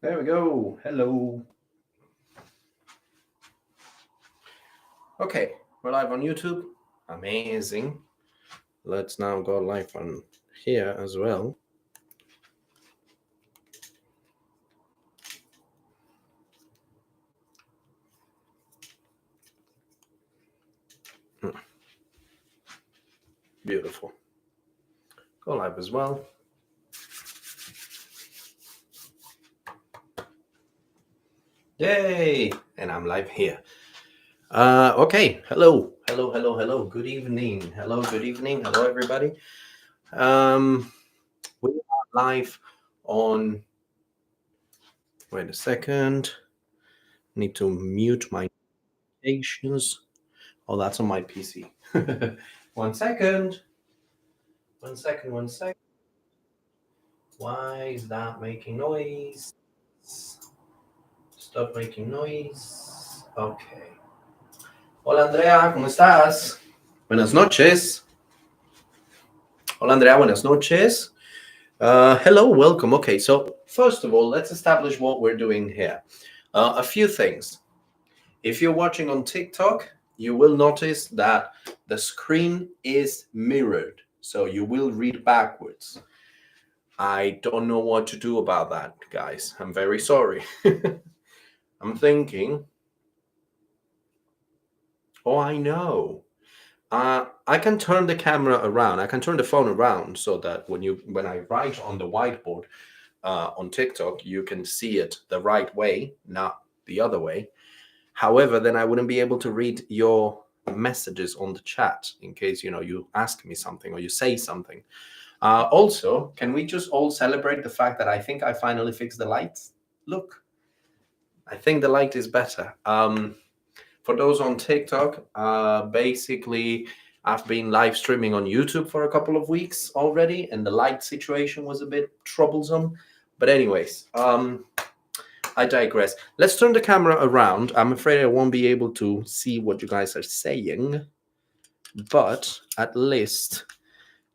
There we go. Hello. Okay, we're live on YouTube. Amazing. Let's now go live on here as well. Beautiful. Go live as well. Yay! And I'm live here. Okay. Hello. Good evening. Hello, good evening. Hello, everybody. We are live on. Wait a second. Need to mute my notifications. Oh, that's on my PC. 1 second. 1 second. 1 second. Why is that making noise? Stop making noise. Okay. Hola, Andrea, ¿cómo estás? Buenas noches. Hola, Andrea, buenas noches. Hello, welcome. Okay, so first of all, let's establish what we're doing here. A few things. If you're watching on TikTok, you will notice that the screen is mirrored, so you will read backwards. I don't know what to do about that, guys. I'm very sorry. I'm thinking, oh, I know. I can turn the camera around. I can turn the phone around so that when I write on the whiteboard on TikTok, you can see it the right way, not the other way. However, then I wouldn't be able to read your messages on the chat in case you ask me something or you say something. Also, can we just all celebrate the fact that I think I finally fixed the lights? Look, I think the light is better. For those on TikTok, basically, I've been live streaming on YouTube for a couple of weeks already, and the light situation was a bit troublesome. But anyways, I digress. Let's turn the camera around. I'm afraid I won't be able to see what you guys are saying, but at least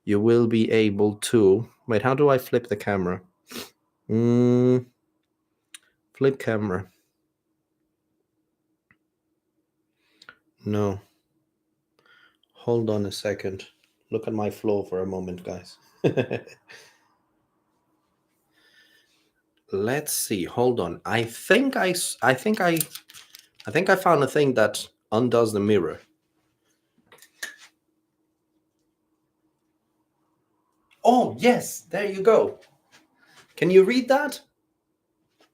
you will be able to... Wait, how do I flip the camera? Flip camera. No. Hold on a second. Look at my flow for a moment, guys. Let's see. Hold on. I think I found a thing that undoes the mirror. Oh, yes. There you go. Can you read that?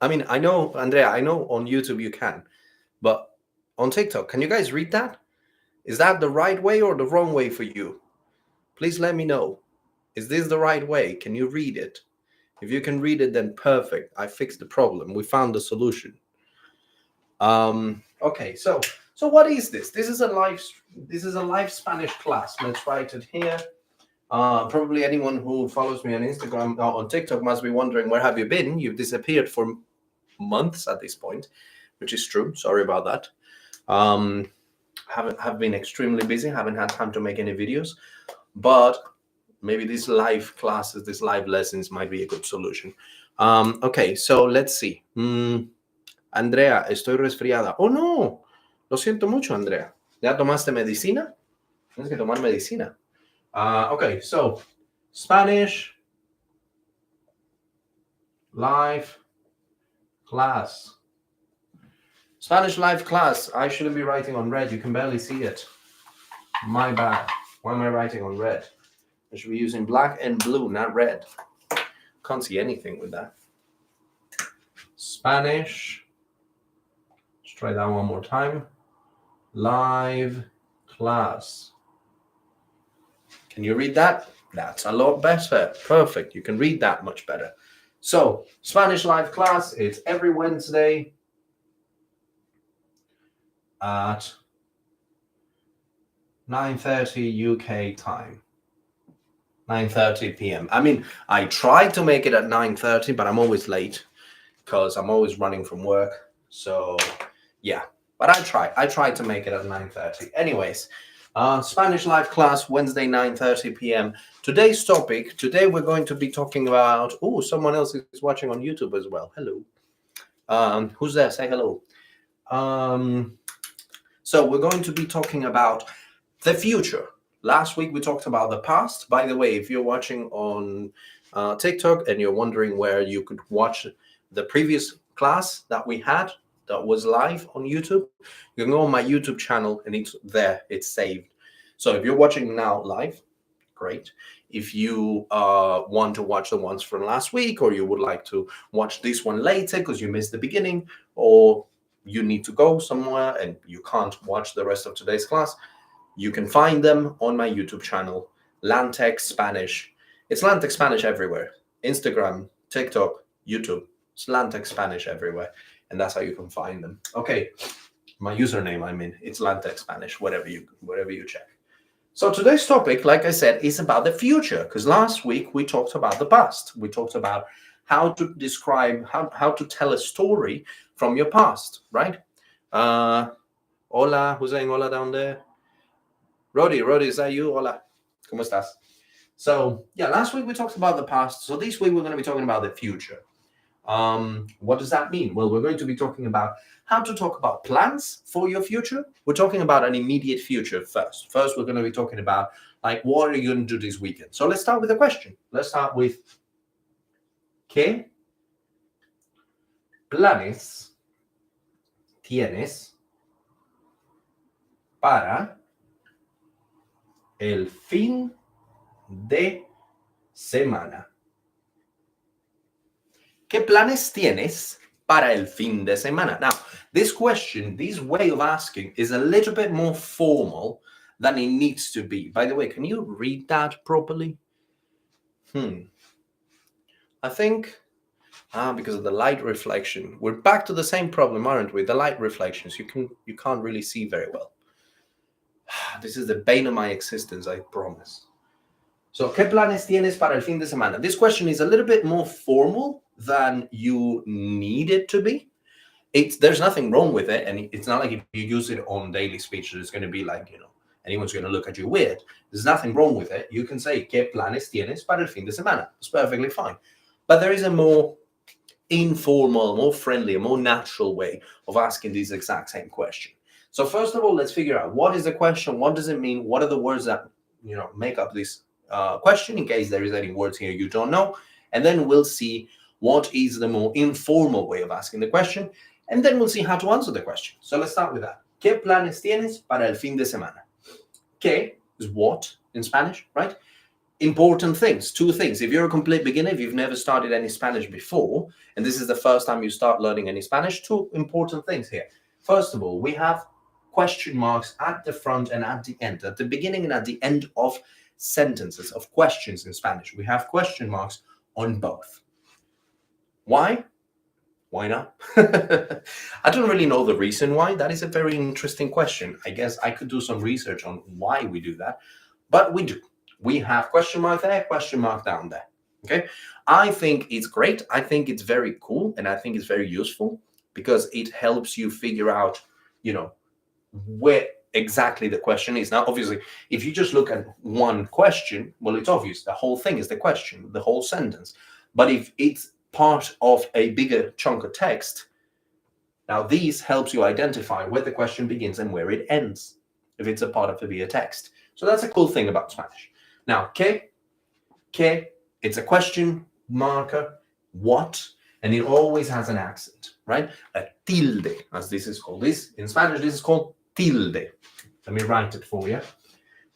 I mean, I know, Andrea, I know on YouTube you can, but on TikTok, can you guys read that? Is that the right way or the wrong way for you? Please let me know. Is this the right way? Can you read it? If you can read it, then perfect. I fixed the problem. We found the solution. Okay, so what is this? This is a live Spanish class. Let's write it here. Probably anyone who follows me on Instagram or on TikTok must be wondering, where have you been? You've disappeared for months at this point, which is true. Sorry about that. Have been extremely busy. Haven't had time to make any videos, but maybe these live classes, these live lessons might be a good solution. Okay, so let's see. Andrea, estoy resfriada. Oh, no. Lo siento mucho, Andrea. ¿Ya tomaste medicina? Tienes que tomar medicina. Okay, so Spanish live class. Spanish live class. I shouldn't be writing on red. You can barely see it. My bad. Why am I writing on red? I should be using black and blue, not red. Can't see anything with that. Spanish. Let's try that one more time. Live class. Can you read that? That's a lot better. Perfect. You can read that much better. So, Spanish live class, it's every Wednesday at 9:30 UK time. 9:30 p.m. I mean, I try to make it at 9:30, but I'm always late because I'm always running from work. So, yeah. But I try to make it at 9:30. Anyways, Spanish live class, Wednesday, 9:30 p.m. Today's topic, today we're going to be talking about... Oh, someone else is watching on YouTube as well. Hello. Who's there? Say hello. So we're going to be talking about the future. Last week we talked about the past. By the way, if you're watching on TikTok and you're wondering where you could watch the previous class that we had that was live on YouTube, you can go on my YouTube channel and it's there, it's saved. So if you're watching now live, great. If you want to watch the ones from last week, or you would like to watch this one later because you missed the beginning, or you need to go somewhere and you can't watch the rest of today's class, you can find them on my YouTube channel, LANTEX Spanish. It's LANTEX Spanish everywhere. Instagram, TikTok, YouTube. It's LANTEX Spanish everywhere. And that's how you can find them. Okay, my username, it's LANTEX Spanish, whatever you check. So today's topic, like I said, is about the future, because last week we talked about the past. We talked about how to describe, how to tell a story from your past, right? Hola, who's saying hola down there? Rodi, is that you? Hola, ¿cómo estás? So yeah, last week we talked about the past. So this week we're going to be talking about the future. What does that mean? Well, we're going to be talking about how to talk about plans for your future. We're talking about an immediate future first. First, we're going to be talking about, like, what are you going to do this weekend? So let's start with a question. Let's start with, ¿qué planes tienes para el fin de semana? ¿Qué planes tienes para el fin de semana? Now, this question, this way of asking is a little bit more formal than it needs to be. By the way, can you read that properly? I think, because of the light reflection, we're back to the same problem, aren't we? The light reflections, you can't really see very well. This is the bane of my existence, I promise. So, ¿qué planes tienes para el fin de semana? This question is a little bit more formal than you need it to be. There's nothing wrong with it, and it's not like if you use it on daily speech, it's going to be like, anyone's going to look at you weird. There's nothing wrong with it. You can say, ¿qué planes tienes para el fin de semana? It's perfectly fine. But there is a more informal, more friendly, a more natural way of asking this exact same question. So first of all, let's figure out what is the question, what does it mean, what are the words that make up this question, in case there is any words here you don't know, and then we'll see what is the more informal way of asking the question, and then we'll see how to answer the question. So let's start with that. ¿Qué planes tienes para el fin de semana? ¿Qué is what in Spanish, right? Important things, two things. If you're a complete beginner, if you've never started any Spanish before, and this is the first time you start learning any Spanish, two important things here. First of all, we have question marks at the front and at the end, at the beginning and at the end of sentences, of questions in Spanish. We have question marks on both. Why? Why not? I don't really know the reason why. That is a very interesting question. I guess I could do some research on why we do that, but we do. We have question mark there, question mark down there. Okay. I think it's great. I think it's very cool, and I think it's very useful because it helps you figure out, where exactly the question is. Now, obviously, if you just look at one question, well, it's obvious. The whole thing is the question, the whole sentence. But if it's part of a bigger chunk of text, now this helps you identify where the question begins and where it ends, if it's a part of a bigger text. So that's a cool thing about Spanish. Now, ¿qué, it's a question marker, what, and it always has an accent, right? A tilde, as this is called. This, in Spanish, this is called tilde. Let me write it for you.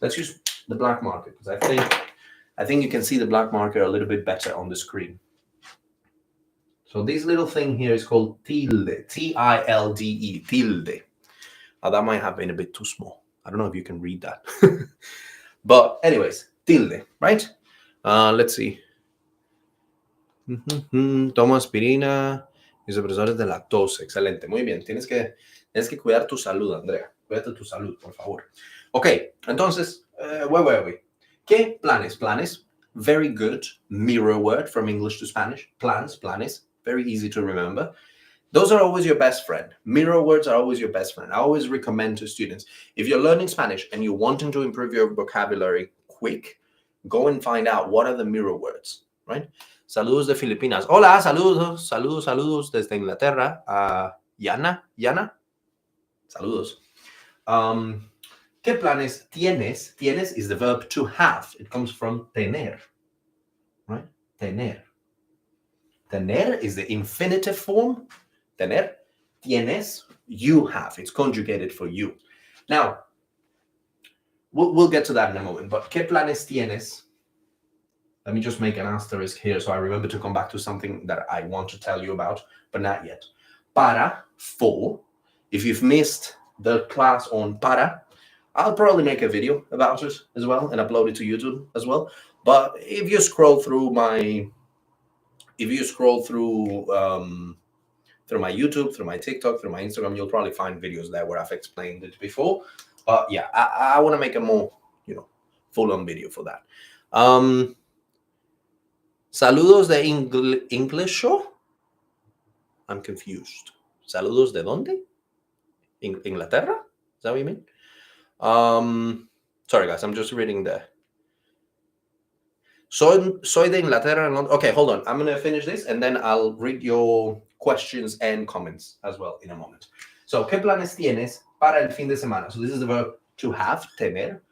Let's use the black marker, because I think you can see the black marker a little bit better on the screen. So this little thing here is called tilde, T-I-L-D-E, tilde. Now that might have been a bit too small. I don't know if you can read that. But anyways, tilde, right? Let's see. Toma aspirina y supresores de lactosa. Excelente, muy bien. Tienes que cuidar tu salud, Andrea. Cuídate tu salud, por favor. Ok, entonces, where were we? ¿Qué planes? Planes, very good mirror word from English to Spanish. Plans, planes, very easy to remember. Those are always your best friend. Mirror words are always your best friend. I always recommend to students, if you're learning Spanish and you're wanting to improve your vocabulary quick, go and find out what are the mirror words, right? Saludos de Filipinas. Hola, saludos desde Inglaterra. Yana, saludos. ¿Qué planes tienes? Tienes is the verb to have. It comes from tener, right? Tener. Tener is the infinitive form. Tener. Tienes, you have. It's conjugated for you. Now, we'll get to that in a moment, but ¿qué planes tienes? Let me just make an asterisk here so I remember to come back to something that I want to tell you about, but not yet. Para, for. If you've missed the class on para, I'll probably make a video about it as well and upload it to YouTube as well. But if you scroll through my YouTube, through my TikTok, through my Instagram, you'll probably find videos there where I've explained it before. But yeah, I want to make a more, full-on video for that. Saludos de English show. I'm confused. Saludos de dónde? Inglaterra? Is that what you mean? Sorry guys, I'm just reading there. Soy de Inglaterra. Okay, hold on. I'm going to finish this and then I'll read your questions and comments as well in a moment. So, ¿qué planes tienes para el fin de semana? So this is the verb to have, tener.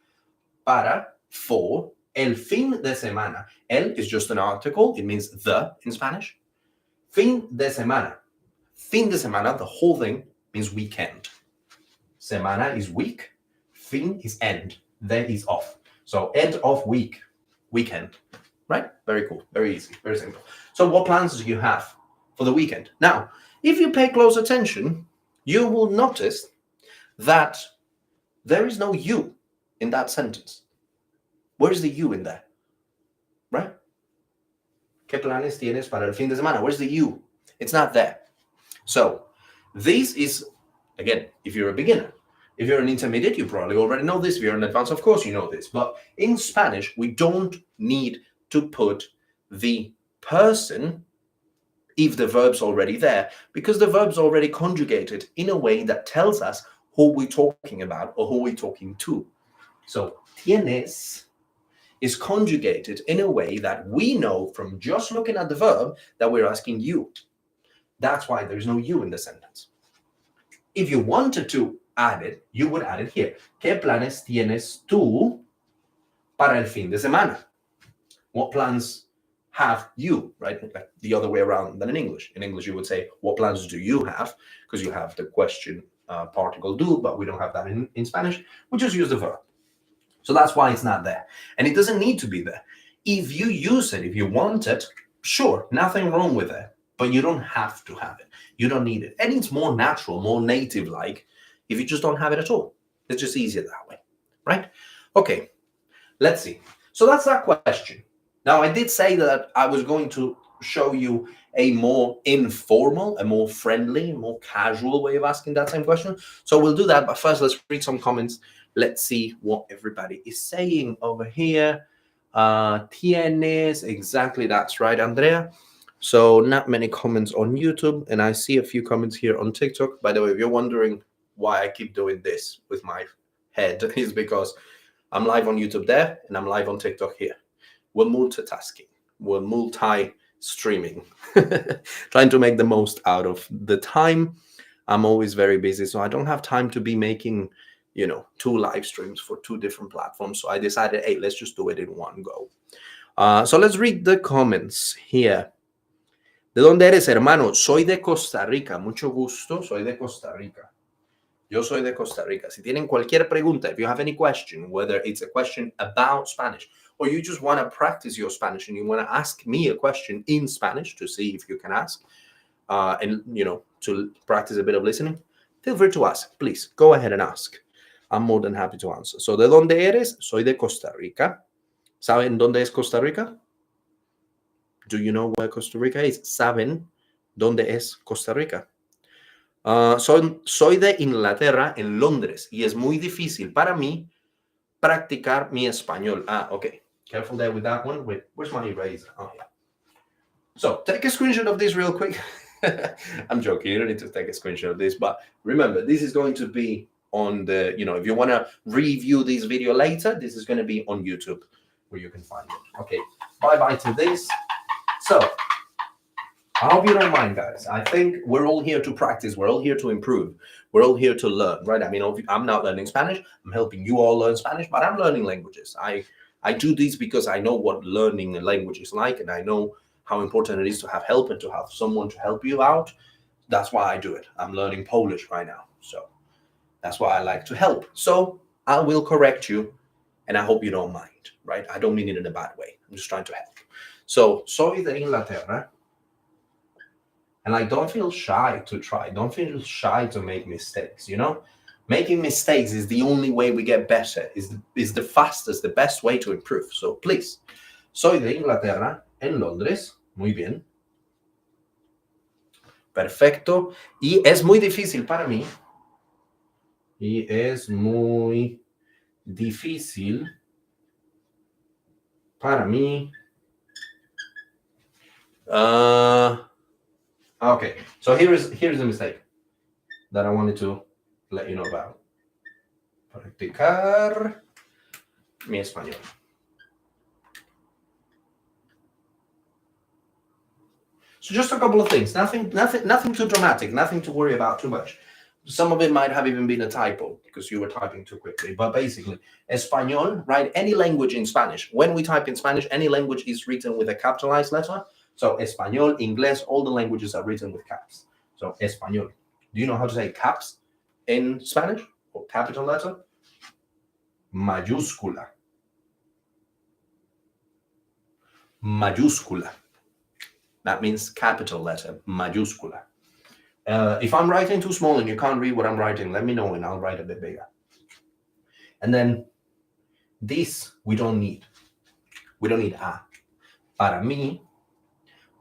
Para, for, el fin de semana. El is just an article. It means the in Spanish. Fin de semana. Fin de semana, the whole thing, means weekend. Semana is week. Fin is end. De is off. So end of week. Weekend. Right? Very cool. Very easy. Very simple. So what plans do you have for the weekend? Now, if you pay close attention, you will notice that there is no you in that sentence. Where's the you in there? Right? ¿Qué planes tienes para el fin de semana? Where's the you? It's not there. So this is, again, if you're a beginner. If you're an intermediate, you probably already know this. If you're an advanced, of course, you know this. But in Spanish, we don't need to put the person if the verb's already there, because the verb's already conjugated in a way that tells us who we're talking about or who we're talking to. So tienes is conjugated in a way that we know from just looking at the verb that we're asking you. That's why there's no you in the sentence. If you wanted to add it, you would add it here. ¿Qué planes tienes tú para el fin de semana? What plans have you, right? Like the other way around than in English. In English, you would say, what plans do you have? Because you have the question particle do, but we don't have that in Spanish. We just use the verb. So that's why it's not there. And it doesn't need to be there. If you use it, if you want it, sure, nothing wrong with it. But you don't have to have it. You don't need it. And it's more natural, more native-like if you just don't have it at all. It's just easier that way, right? Okay, let's see. So that's that question. Now, I did say that I was going to show you a more informal, a more friendly, more casual way of asking that same question. So we'll do that. But first, let's read some comments. Let's see what everybody is saying over here. Tienes, exactly, that's right, Andrea. So not many comments on YouTube, and I see a few comments here on TikTok. By the way, if you're wondering why I keep doing this with my head, is because I'm live on YouTube there, and I'm live on TikTok here. We're multitasking. We're multi-streaming, trying to make the most out of the time. I'm always very busy, so I don't have time to be making, 2 live streams for 2 different platforms. So I decided, hey, let's just do it in one go. So let's read the comments here. ¿De dónde eres, hermano? Soy de Costa Rica. Mucho gusto. Soy de Costa Rica. Yo soy de Costa Rica. Si tienen cualquier pregunta, if you have any question, whether it's a question about Spanish or you just want to practice your Spanish and you want to ask me a question in Spanish to see if you can ask and, to practice a bit of listening, feel free to ask. Please, go ahead and ask. I'm more than happy to answer. So, ¿de dónde eres? Soy de Costa Rica. ¿Saben dónde es Costa Rica? Do you know where Costa Rica is? ¿Saben dónde es Costa Rica? Soy de Inglaterra, en Londres, y es muy difícil para mí practicar mi español. Okay. Careful there with that one. Wait, where's my eraser? Oh, yeah. So take a screenshot of this real quick. I'm joking. You don't need to take a screenshot of this. But remember, this is going to be on the, if you want to review this video later, this is going to be on YouTube where you can find it. Okay. Bye-bye to this. So I hope you don't mind, guys. I think we're all here to practice. We're all here to improve. We're all here to learn, right? I mean, I'm not learning Spanish. I'm helping you all learn Spanish, but I'm learning languages. I do this because I know what learning a language is like, and I know how important it is to have help and to have someone to help you out. That's why I do it. I'm learning Polish right now, so that's why I like to help. So I will correct you, and I hope you don't mind, right? I don't mean it in a bad way. I'm just trying to help. So, soy de Inglaterra. And like, don't feel shy to try. Don't feel shy to make mistakes, Making mistakes is the only way we get better, is the fastest, the best way to improve. So please, soy de Inglaterra, en Londres. Muy bien. Perfecto. Y es muy difícil para mí. Y es muy difícil para mí. Okay, so here's the mistake that I wanted to let you know about. Practicar mi español. So just a couple of things. Nothing too dramatic. Nothing to worry about too much. Some of it might have even been a typo because you were typing too quickly. But basically, español, right? Any language in Spanish. When we type in Spanish, any language is written with a capitalized letter. So español, inglés, all the languages are written with caps. So español. Do you know how to say caps in Spanish? Or capital letter? Mayúscula. Mayúscula. That means capital letter, mayúscula. If I'm writing too small and you can't read what I'm writing, let me know and I'll write a bit bigger. And then this we don't need. We don't need a. Para mí,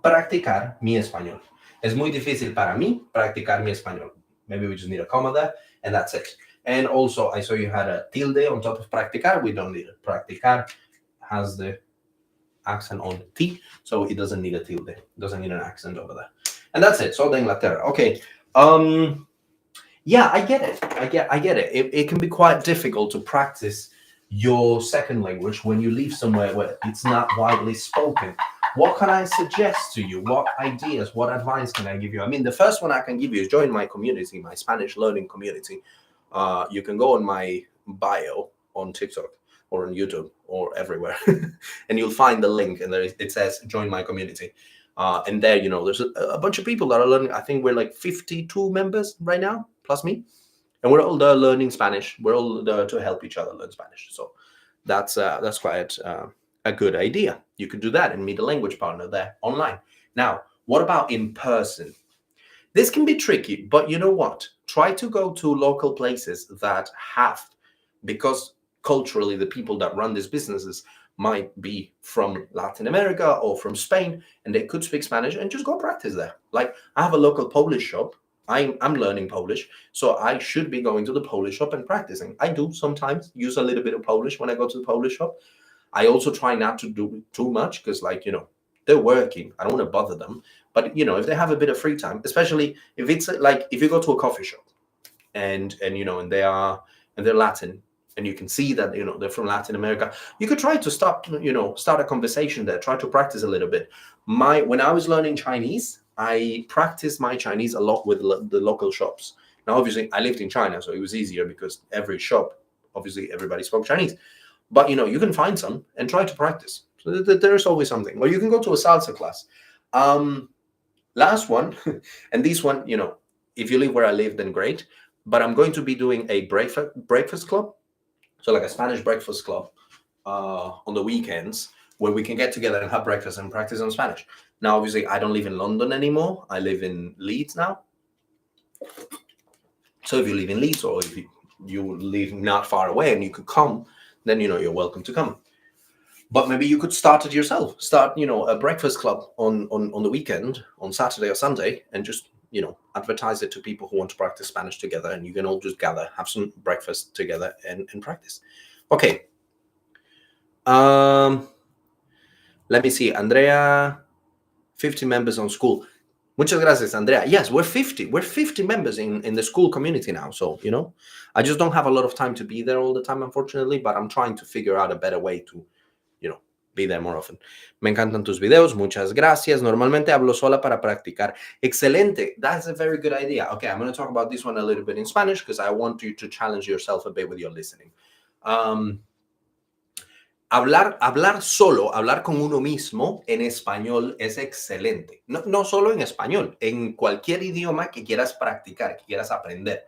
practicar mi español. Es muy difícil para mí practicar mi español. Maybe we just need a comma there, and that's it. And also, I saw you had a tilde on top of practicar. We don't need it. Practicar has the accent on T, so it doesn't need a tilde. It doesn't need an accent over there. And that's it. So de Inglaterra. Okay. Yeah, I get it. I get it. It can be quite difficult to practice your second language when you live somewhere where it's not widely spoken. What can I suggest to you? What ideas, what advice can I give you? I mean, the first one I can give you is join my community, my Spanish learning community. You can go on my bio on TikTok or on YouTube or everywhere, and you'll find the link, and it says join my community. And there, there's a bunch of people that are learning. I think we're like 52 members right now, plus me. And we're all there learning Spanish. We're all there to help each other learn Spanish. So that's quite a good idea. You could do that and meet a language partner there online. Now, what about in person? This can be tricky, but you know what? Try to go to local places that have, because culturally the people that run these businesses might be from Latin America or from Spain, and they could speak Spanish, and just go practice there. Like, I have a local Polish shop. I'm learning Polish, so I should be going to the Polish shop and practicing. I do sometimes use a little bit of Polish when I go to the Polish shop. I also try not to do too much because, they're working. I don't want to bother them. But, if they have a bit of free time, especially if it's like if you go to a coffee shop and they're Latin, and you can see that, they're from Latin America, you could try to start a conversation there, try to practice a little bit. When I was learning Chinese, I practiced my Chinese a lot with the local shops. Now, obviously, I lived in China, so it was easier because every shop, obviously, everybody spoke Chinese. But, you can find some and try to practice. So there's always something. Or you can go to a salsa class. Last one, and this one, if you live where I live, then great. But I'm going to be doing a breakfast club. So like a Spanish breakfast club on the weekends where we can get together and have breakfast and practice on Spanish. Now, obviously, I don't live in London anymore. I live in Leeds now. So if you live in Leeds, or if you live not far away and you could come, then, you're welcome to come. But maybe you could start it yourself. Start, a breakfast club on the weekend, on Saturday or Sunday, and just, advertise it to people who want to practice Spanish together. And you can all just gather, have some breakfast together and practice. Okay. Let me see. Andrea, 50 members on school. Muchas gracias, Andrea. Yes, we're 50. We're 50 members in the school community now. So, I just don't have a lot of time to be there all the time, unfortunately, but I'm trying to figure out a better way to, be there more often. Me encantan tus videos. Muchas gracias. Normalmente hablo sola para practicar. Excelente. That's a very good idea. Okay, I'm going to talk about this one a little bit in Spanish because I want you to challenge yourself a bit with your listening. Hablar solo, hablar con uno mismo en español es excelente. No solo en español, en cualquier idioma que quieras practicar, que quieras aprender.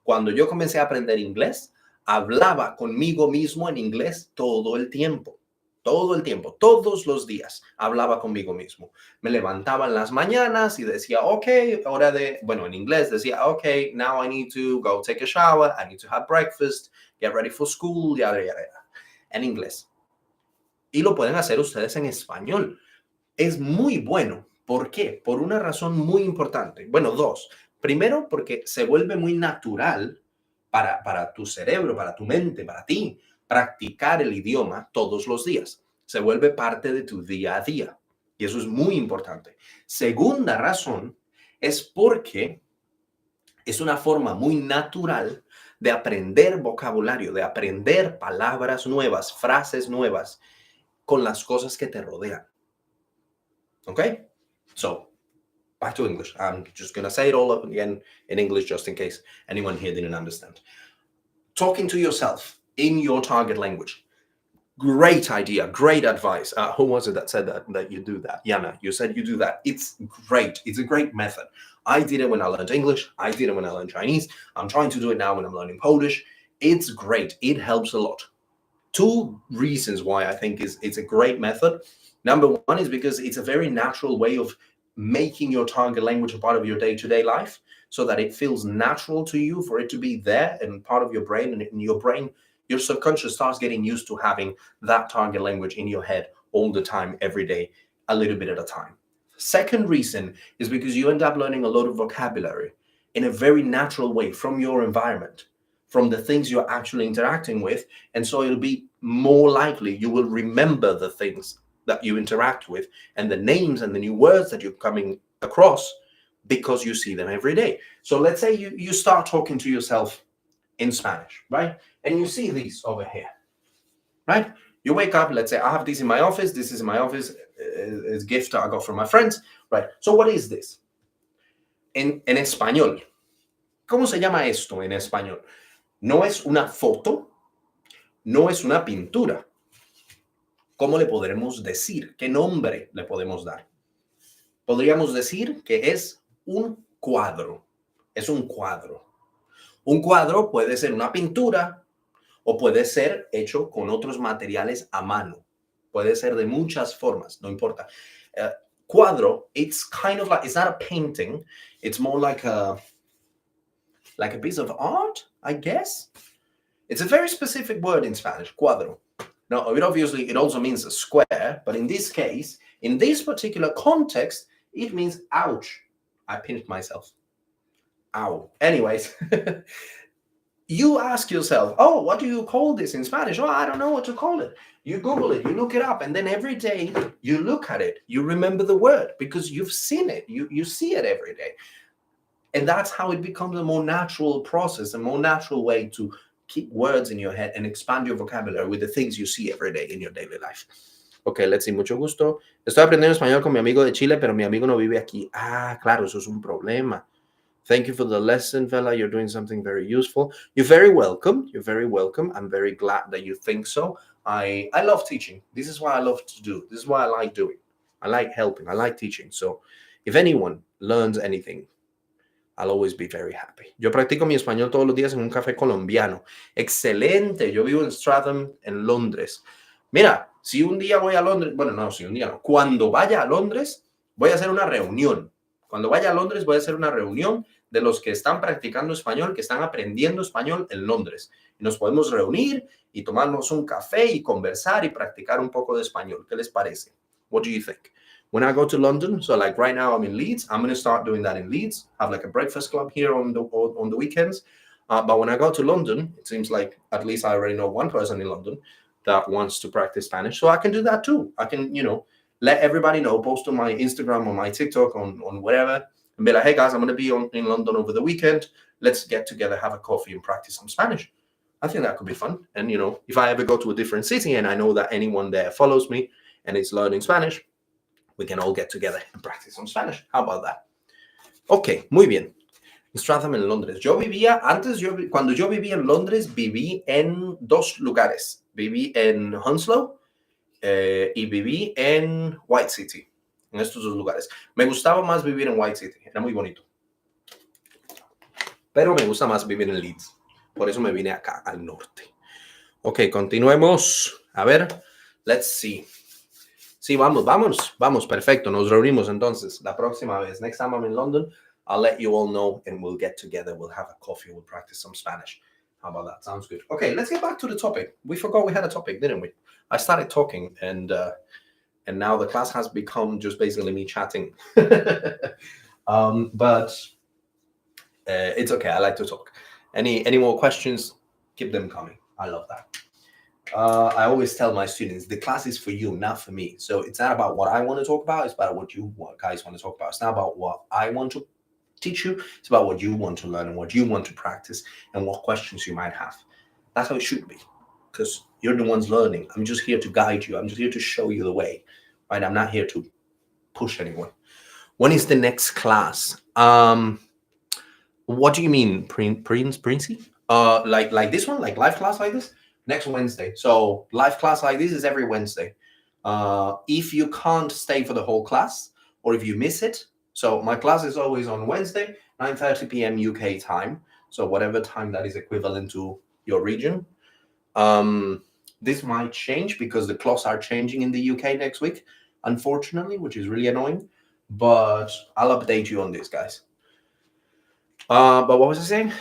Cuando yo comencé a aprender inglés, hablaba conmigo mismo en inglés todo el tiempo, todos los días hablaba conmigo mismo. Me levantaba en las mañanas y decía, ok, en inglés decía, ok, now I need to go take a shower, I need to have breakfast, get ready for school, yada, yada, yada. En inglés. Y lo pueden hacer ustedes en español. Es muy bueno. ¿Por qué? Por una razón muy importante. Bueno, dos. Primero, porque se vuelve muy natural para tu cerebro, para tu mente, para ti, practicar el idioma todos los días. Se vuelve parte de tu día a día. Y eso es muy importante. Segunda razón es porque es una forma muy natural de aprender vocabulario, de aprender palabras nuevas, frases nuevas con las cosas que te rodean. Okay? So, back to English. I'm just going to say it all up again in English just in case anyone here didn't understand. Talking to yourself in your target language. Great idea, great advice. Who was it that said that you do that? Yana, you said you do that. It's great. It's a great method. I did it when I learned English. I did it when I learned Chinese. I'm trying to do it now when I'm learning Polish. It's great. It helps a lot. Two reasons why I think it's a great method. Number one is because it's a very natural way of making your target language a part of your day-to-day life so that it feels natural to you for it to be there and part of your brain. And in your brain, your subconscious starts getting used to having that target language in your head all the time, every day, a little bit at a time. Second reason is because you end up learning a lot of vocabulary in a very natural way from your environment, from the things you're actually interacting with. And so it'll be more likely you will remember the things that you interact with and the names and the new words that you're coming across because you see them every day. So let's say you start talking to yourself in Spanish, right? And you see these over here, right? You wake up, let's say I have this in my office. This is in my office. It's a gift I got from my friends, right? So what is this? En español. ¿Cómo se llama esto en español? No es una foto, no es una pintura. ¿Cómo le podremos decir? ¿Qué nombre le podemos dar? Podríamos decir que es un cuadro. Es un cuadro. Un cuadro puede ser una pintura o puede ser hecho con otros materiales a mano. Puede ser de muchas formas, no importa. Cuadro, it's kind of like, it's not a painting. It's more like a piece of art, I guess. It's a very specific word in Spanish, cuadro. Now, it also means a square, but in this case, in this particular context, it means ouch. I pinched myself. Ow. Anyways, you ask yourself, oh, what do you call this in Spanish? Oh, I don't know what to call it. You Google it, you look it up, and then every day you look at it, you remember the word because you've seen it. You see it every day. And that's how it becomes a more natural process, a more natural way to keep words in your head and expand your vocabulary with the things you see every day in your daily life. Ok, let's see, mucho gusto. Estoy aprendiendo español con mi amigo de Chile, pero mi amigo no vive aquí. Ah, claro, eso es un problema. Thank you for the lesson, Vela. You're doing something very useful. You're very welcome. You're very welcome. I'm very glad that you think so. I love teaching. This is what I love to do. This is what I like doing. I like helping. I like teaching. So if anyone learns anything, I'll always be very happy. Yo practico mi español todos los días en un café colombiano. Excelente. Yo vivo en Streatham, en Londres. Mira, si un día voy a Londres, bueno, no, si un día no. Cuando vaya a Londres, voy a hacer una reunión. Cuando vaya a Londres, voy a hacer una reunión de los que están practicando español, que están aprendiendo español en Londres. Y nos podemos reunir y tomarnos un café y conversar y practicar un poco de español. ¿Qué les parece? What do you think? When I go to London, so like right now I'm in Leeds, I'm going to start doing that in Leeds, have like a breakfast club here on the weekends. But when I go to London, it seems like at least I already know one person in London that wants to practice Spanish. So I can do that too. I can, let everybody know, post on my Instagram or my TikTok on whatever, and be like, hey guys, I'm going to be in London over the weekend. Let's get together, have a coffee and practice some Spanish. I think that could be fun. And, if I ever go to a different city and I know that anyone there follows me and is learning Spanish, we can all get together and practice some Spanish. How about that? Ok, muy bien. Stratham en Londres. Cuando yo vivía en Londres, viví en dos lugares. Viví en Hounslow y viví en White City. En estos dos lugares. Me gustaba más vivir en White City. Era muy bonito. Pero me gusta más vivir en Leeds. Por eso me vine acá, al norte. Ok, continuemos. A ver, let's see. Sí, vamos, perfecto. Nos reunimos entonces la próxima vez. Next time I'm in London, I'll let you all know and we'll get together. We'll have a coffee. We'll practice some Spanish. How about that? Sounds good. Okay, let's get back to the topic. We forgot we had a topic, didn't we? I started talking and now the class has become just basically me chatting. But it's okay. I like to talk. Any more questions? Keep them coming. I love that. I always tell my students, the class is for you, not for me. So it's not about what I want to talk about. It's about what guys want to talk about. It's not about what I want to teach you. It's about what you want to learn and what you want to practice and what questions you might have. That's how it should be, because you're the ones learning. I'm just here to guide you. I'm just here to show you the way, right? I'm not here to push anyone. When is the next class? What do you mean, Princey? Like this one, like live class like this? Next Wednesday. So live class like this is every Wednesday. If you can't stay for the whole class, or if you miss it, so my class is always on Wednesday, 9:30 p.m. UK time. So whatever time that is equivalent to your region. This might change because the clocks are changing in the UK next week, unfortunately, which is really annoying. But I'll update you on this, guys. But what was I saying?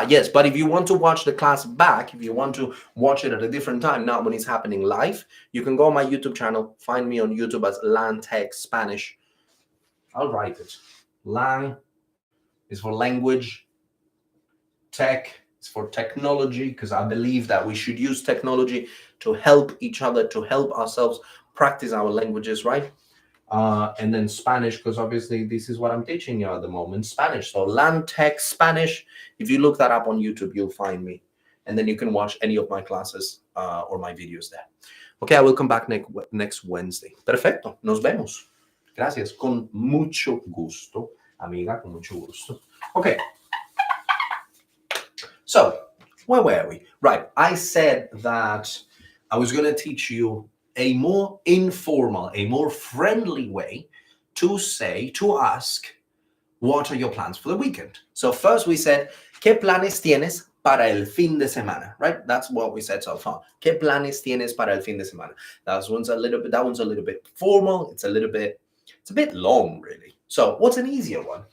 Yes, but if you want to watch the class back, if you want to watch it at a different time, not when it's happening live, you can go on my YouTube channel. Find me on YouTube as Lang Tech Spanish. I'll write it. Lang is for language. Tech is for technology, because I believe that we should use technology to help each other, to help ourselves practice our languages, right? And then Spanish, because obviously this is what I'm teaching you at the moment, Spanish. So Lang Tech Spanish. If you look that up on YouTube, you'll find me. And then you can watch any of my classes or my videos there. Okay, I will come back next Wednesday. Perfecto, nos vemos. Gracias, con mucho gusto. Amiga, con mucho gusto. Okay. So, where were we? Right, I said that I was going to teach you a more informal, a more friendly way to ask, what are your plans for the weekend? So first we said, ¿qué planes tienes para el fin de semana? Right? That's what we said so far. ¿Qué planes tienes para el fin de semana? That one's a little bit formal. It's a bit long, really. So what's an easier one?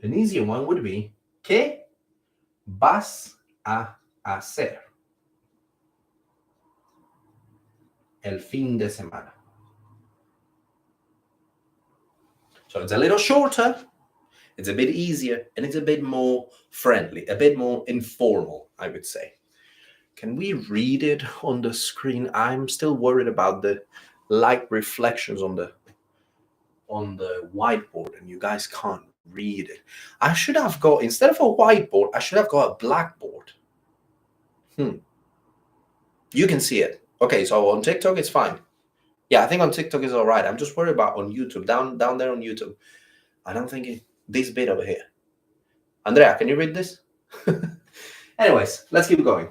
An easier one would be, ¿qué vas a hacer el fin de semana? So it's a little shorter, it's a bit easier, and it's a bit more friendly, a bit more informal, I would say. Can we read it on the screen? I'm still worried about the light reflections on the whiteboard, and you guys can't read it. I should have got, instead of a whiteboard, I should have got a blackboard. You can see it. Okay, so on TikTok, it's fine. Yeah, I think on TikTok is all right. I'm just worried about on YouTube, down there on YouTube. I don't think this bit over here. Andrea, can you read this? Anyways, let's keep going.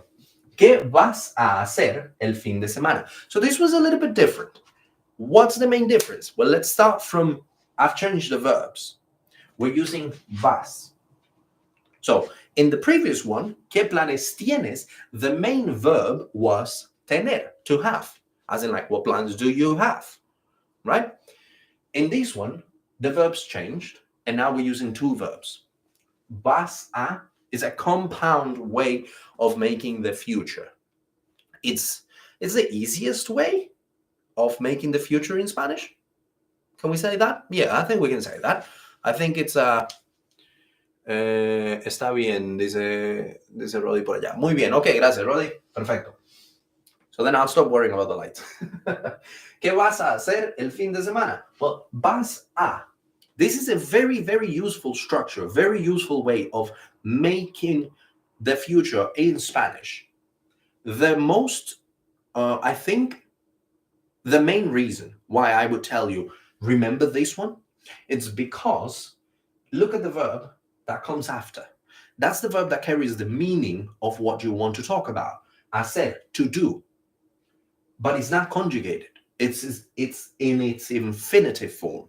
¿Qué vas a hacer el fin de semana? So this was a little bit different. What's the main difference? Well, let's start from, I've changed the verbs. We're using vas. So in the previous one, ¿qué planes tienes? The main verb was tener, to have. As in, like, what plans do you have, right? In this one, the verbs changed, and now we're using two verbs. Vas a is a compound way of making the future. It's the easiest way of making the future in Spanish. Can we say that? Yeah, I think we can say that. I think it's está bien, dice Roddy por allá. Muy bien, okay, gracias, Roddy. Perfecto. So then I'll stop worrying about the lights. ¿Qué vas a hacer el fin de semana? Well, vas a This is a very, very useful structure, very useful way of making the future in Spanish. The most, I think, the main reason why I would tell you, remember this one, it's because look at the verb that comes after. That's the verb that carries the meaning of what you want to talk about. I said to do, but it's not conjugated. It's in its infinitive form.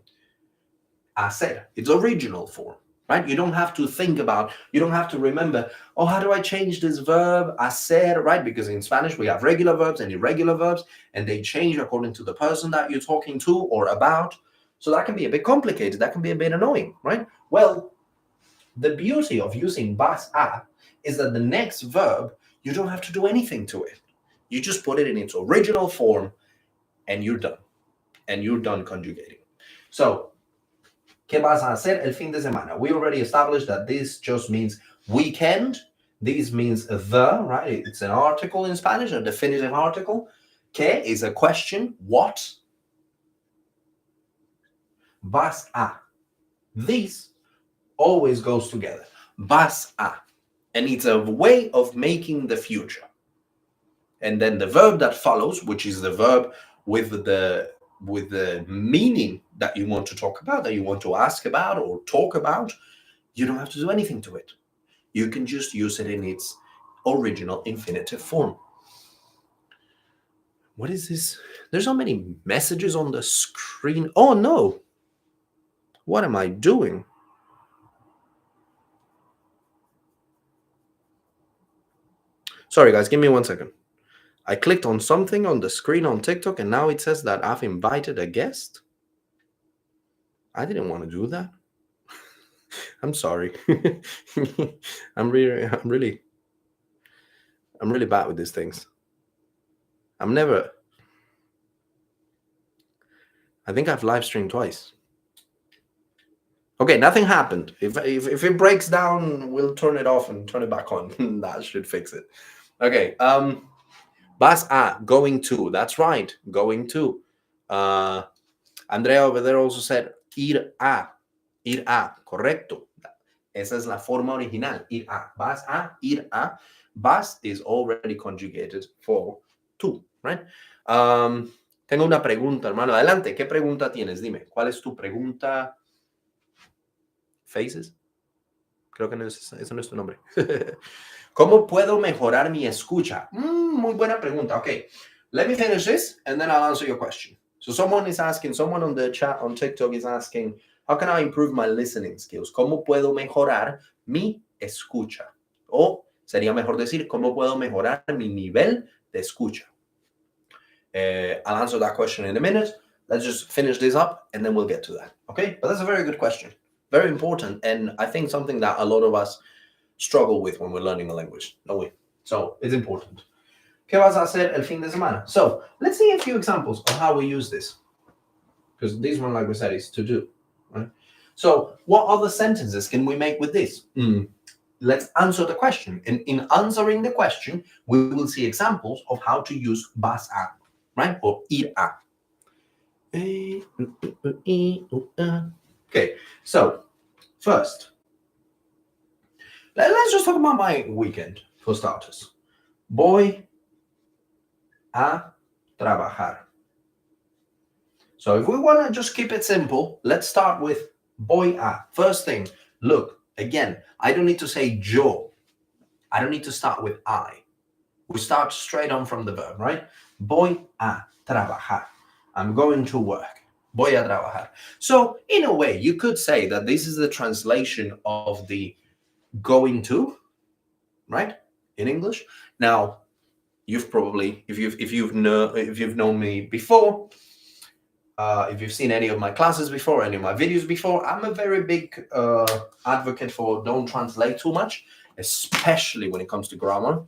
I said, it's original form, right? You don't have to think about, you don't have to remember, oh, how do I change this verb? I said, right? Because in Spanish, we have regular verbs and irregular verbs, and they change according to the person that you're talking to or about. So that can be a bit complicated. That can be a bit annoying, right? Well, the beauty of using vas a is that the next verb, you don't have to do anything to it. You just put it in its original form and you're done. And you're done conjugating. So, ¿qué vas a hacer el fin de semana? We already established that this just means weekend. This means the, right? It's an article in Spanish, a definitive article. ¿Qué is a question. What? Vas a. This always goes together. Vas a. And it's a way of making the future. And then the verb that follows, which is the verb with the meaning that you want to talk about, that you want to ask about or talk about, you don't have to do anything to it. You can just use it in its original infinitive form. What is this? There's so many messages on the screen. Oh no. What am I doing? Sorry guys, give me 1 second. I clicked on something on the screen on TikTok and now it says that I've invited a guest. I didn't want to do that. I'm sorry. I'm really bad with these things. I think I've live streamed twice. Okay, nothing happened. If it breaks down, we'll turn it off and turn it back on. That should fix it. Okay. Vas a, going to. That's right, going to. Andrea over there also said ir a. Ir a, correcto. Esa es la forma original. Ir a. Vas a, ir a. Vas is already conjugated for to, right? Tengo una pregunta, hermano. Adelante. ¿Qué pregunta tienes? Dime. ¿Cuál es tu pregunta? Faces. Creo que no es, eso no es tu nombre. ¿Cómo puedo mejorar mi escucha? Muy buena pregunta. Okay, let me finish this and then I'll answer your question. So someone on the chat on TikTok is asking, how can I improve my listening skills? ¿Cómo puedo mejorar mi escucha? O sería mejor decir, ¿cómo puedo mejorar mi nivel de escucha? I'll answer that question in a minute. Let's just finish this up and then we'll get to that. Okay, but that's a very good question. Very important, and I think something that a lot of us struggle with when we're learning a language, don't we? So it's important. ¿Qué vas a hacer el fin de semana? So let's see a few examples of how we use this. Because this one, like we said, is to do. Right? So what other sentences can we make with this? Let's answer the question. And in answering the question, we will see examples of how to use vas a, right? Or ir a. Okay, so first, let's just talk about my weekend for starters. Voy a trabajar. So if we want to just keep it simple, let's start with voy a. First thing, look, again, I don't need to say yo. I don't need to start with I. We start straight on from the verb, right? Voy a trabajar. I'm going to work. Voy a trabajar. So in a way, you could say that this is the translation of the going to, right? In English. Now, you've probably, if you've known me before, if you've seen any of my classes before, any of my videos before, I'm a very big advocate for don't translate too much, especially when it comes to grammar.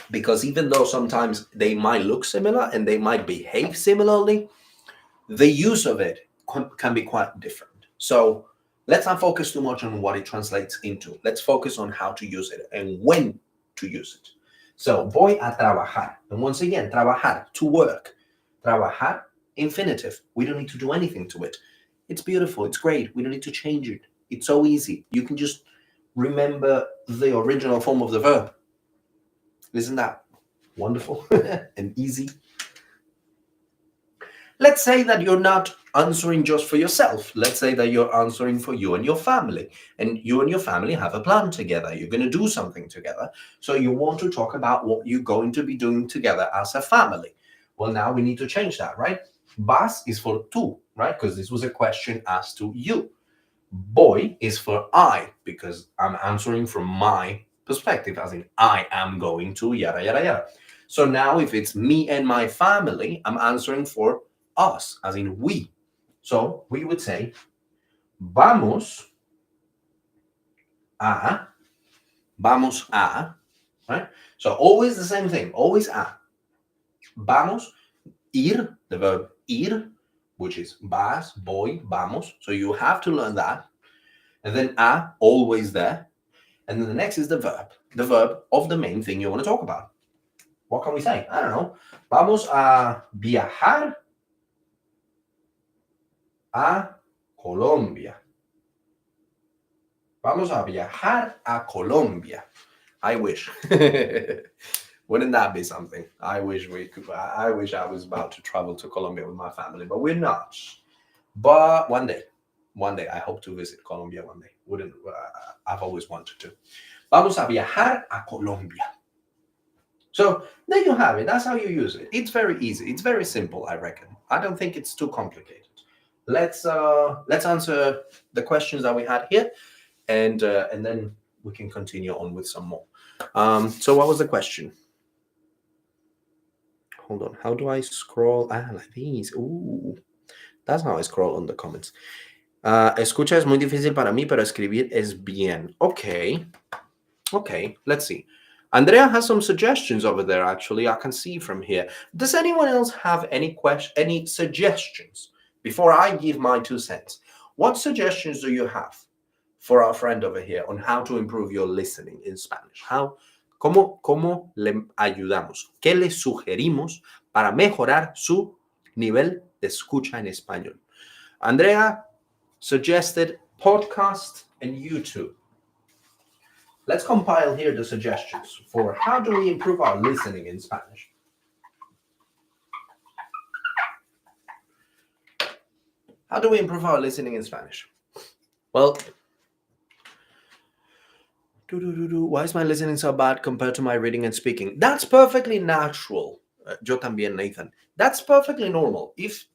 Because even though sometimes they might look similar and they might behave similarly, the use of it can be quite different. So let's not focus too much on what it translates into. Let's focus on how to use it and when to use it. So, voy a trabajar. And once again, trabajar, to work. Trabajar infinitive. We don't need to do anything to it. It's beautiful. It's great. We don't need to change it. It's so easy. You can just remember the original form of the verb. Isn't that wonderful and easy? Let's say that you're not answering just for yourself. Let's say that you're answering for you and your family, and you and your family have a plan together. You're going to do something together. So you want to talk about what you're going to be doing together as a family. Well, now we need to change that, right? Vas is for tú, right? Because this was a question asked to you. Voy is for I, because I'm answering from my perspective, as in I am going to yada, yada, yada. So now if it's me and my family, I'm answering for us, as in we. So we would say, vamos a, right? So always the same thing, always a. Vamos, ir, the verb ir, which is vas, voy, vamos. So you have to learn that. And then a, always there. And then the next is the verb of the main thing you want to talk about. What can we say? I don't know. Vamos a viajar a Colombia. Vamos a viajar a Colombia. I wish. Wouldn't that be something? I wish we could. I wish I was about to travel to Colombia with my family, but we're not. But one day, I hope to visit Colombia one day. Wouldn't I've always wanted to. Vamos a viajar a Colombia. So there you have it. That's how you use it. It's very easy. It's very simple, I reckon. I don't think it's too complicated. Let's answer the questions that we had here, and then we can continue on with some more. So what was the question? Hold on. How do I scroll? Like these. Ooh, that's how I scroll on the comments. Escucha es muy difícil para mí, pero escribir es bien. Okay, let's see. Andrea has some suggestions over there, actually. I can see from here. Does anyone else have any suggestions? Before I give my 2 cents, what suggestions do you have for our friend over here on how to improve your listening in Spanish? ¿Cómo le ayudamos? ¿Qué le sugerimos para mejorar su nivel de escucha en español? Andrea suggested podcast and YouTube. Let's compile here the suggestions for how do we improve our listening in Spanish. How do we improve our listening in Spanish? Well, why is my listening so bad compared to my reading and speaking? That's perfectly natural. Yo también, Nathan. That's perfectly normal. If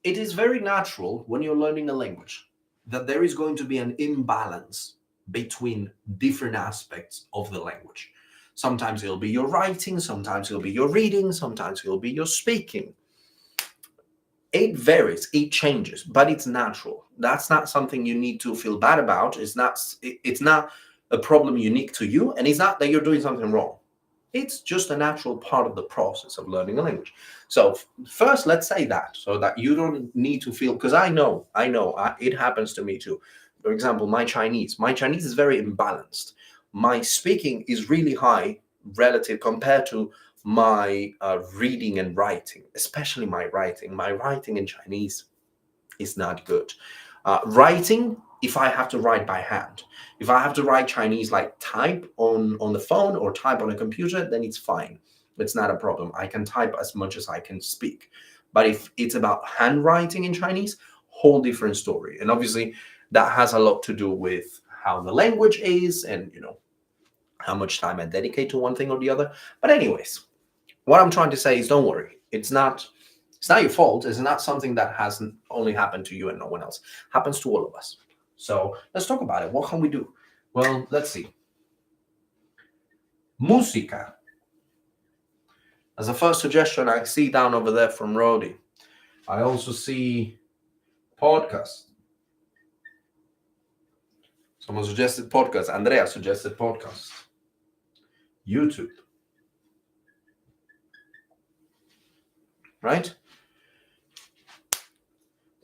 it is very natural when you're learning a language that there is going to be an imbalance between different aspects of the language. Sometimes it'll be your writing, sometimes it'll be your reading, sometimes it'll be your speaking. It varies, it changes, but it's natural. That's not something you need to feel bad about. It's not a problem unique to you, and it's not that you're doing something wrong. It's just a natural part of the process of learning a language. So first, let's say that, so that you don't need to feel, because I know, it happens to me too. For example, my Chinese is very imbalanced. My speaking is really high relative compared to my reading and writing, especially my writing. My writing in Chinese is not good. Writing, if I have to write by hand, if I have to write Chinese like type on the phone or type on a computer, then it's fine. It's not a problem. I can type as much as I can speak. But if it's about handwriting in Chinese, whole different story. And obviously that has a lot to do with how the language is and, how much time I dedicate to one thing or the other. But anyways, what I'm trying to say is don't worry. It's not your fault. It's not something that has only happened to you and no one else. It happens to all of us. So let's talk about it. What can we do? Well, let's see. Música. As a first suggestion, I see down over there from Rodi. I also see podcast. Someone suggested podcast. Andrea suggested podcast. YouTube. Right?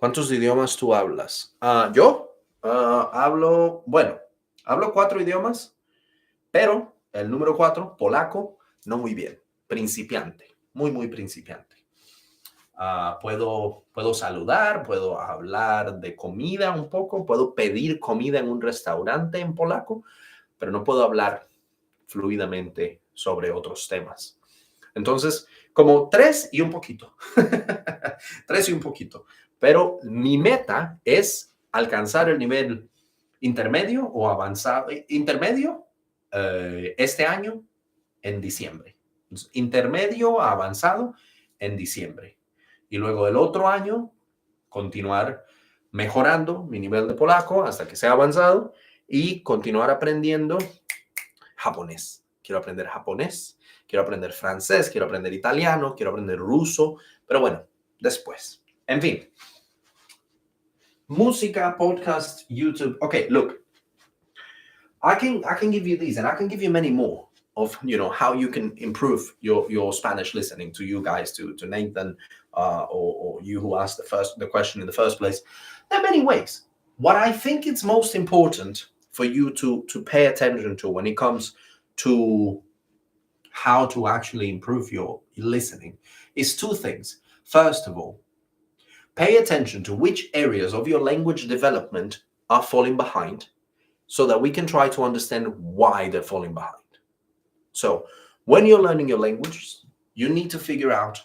¿Cuántos idiomas tú hablas? Yo hablo 4 idiomas, pero el número 4, polaco, no muy bien. Principiante, muy principiante. Puedo saludar, puedo hablar de comida un poco, puedo pedir comida en un restaurante en polaco, pero no puedo hablar fluidamente sobre otros temas. Entonces, como tres y un poquito. Tres y un poquito. Pero mi meta es alcanzar el nivel intermedio o avanzado. Intermedio este año en diciembre. Intermedio a avanzado en diciembre. Y luego el otro año continuar mejorando mi nivel de polaco hasta que sea avanzado y continuar aprendiendo japonés. Quiero aprender japonés, quiero aprender francés, quiero aprender italiano, quiero aprender ruso, pero bueno, después. En fin. Música, podcast, YouTube. Okay, look, I can give you these, and I can give you many more of how you can improve your Spanish listening, to you guys, to Nathan, or you who asked the question in the first place. There are many ways. What I think it's most important for you to pay attention to when it comes to how to actually improve your listening is two things. First of all, pay attention to which areas of your language development are falling behind, so that we can try to understand why they're falling behind. So, when you're learning your language, you need to figure out,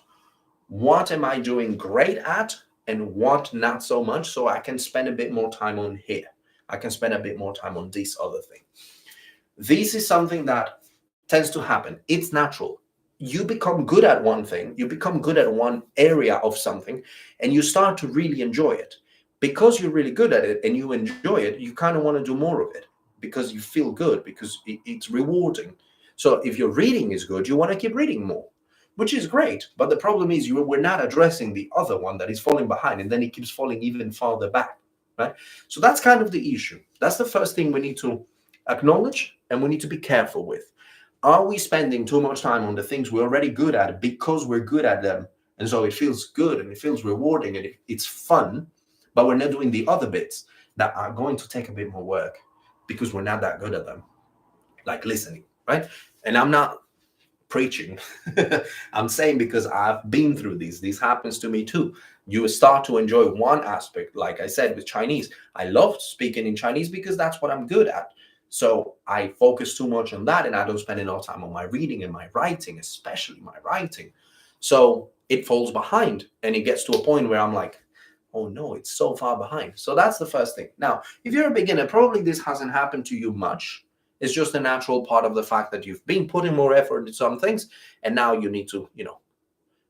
what am I doing great at and what not so much, so I can spend a bit more time on here. I can spend a bit more time on this other thing. This is something that tends to happen. It's natural. You become good at one thing, you become good at one area of something, and you start to really enjoy it. Because you're really good at it and you enjoy it, you kind of want to do more of it because you feel good, because it's rewarding. So if your reading is good, you want to keep reading more, which is great. But the problem is we're not addressing the other one that is falling behind, and then it keeps falling even farther back, right? So that's kind of the issue. That's the first thing we need to acknowledge and we need to be careful with. Are we spending too much time on the things we're already good at because we're good at them? And so it feels good and it feels rewarding and it's fun, but we're not doing the other bits that are going to take a bit more work because we're not that good at them, like listening, right? And I'm not preaching. I'm saying, because I've been through these. This happens to me too. You start to enjoy one aspect, like I said with Chinese. I loved speaking in Chinese because that's what I'm good at. So I focus too much on that and I don't spend enough time on my reading and my writing, especially my writing. So it falls behind and it gets to a point where I'm like, oh no, it's so far behind. So that's the first thing. Now, if you're a beginner, probably this hasn't happened to you much. It's just a natural part of the fact that you've been putting more effort into some things, and now you need to,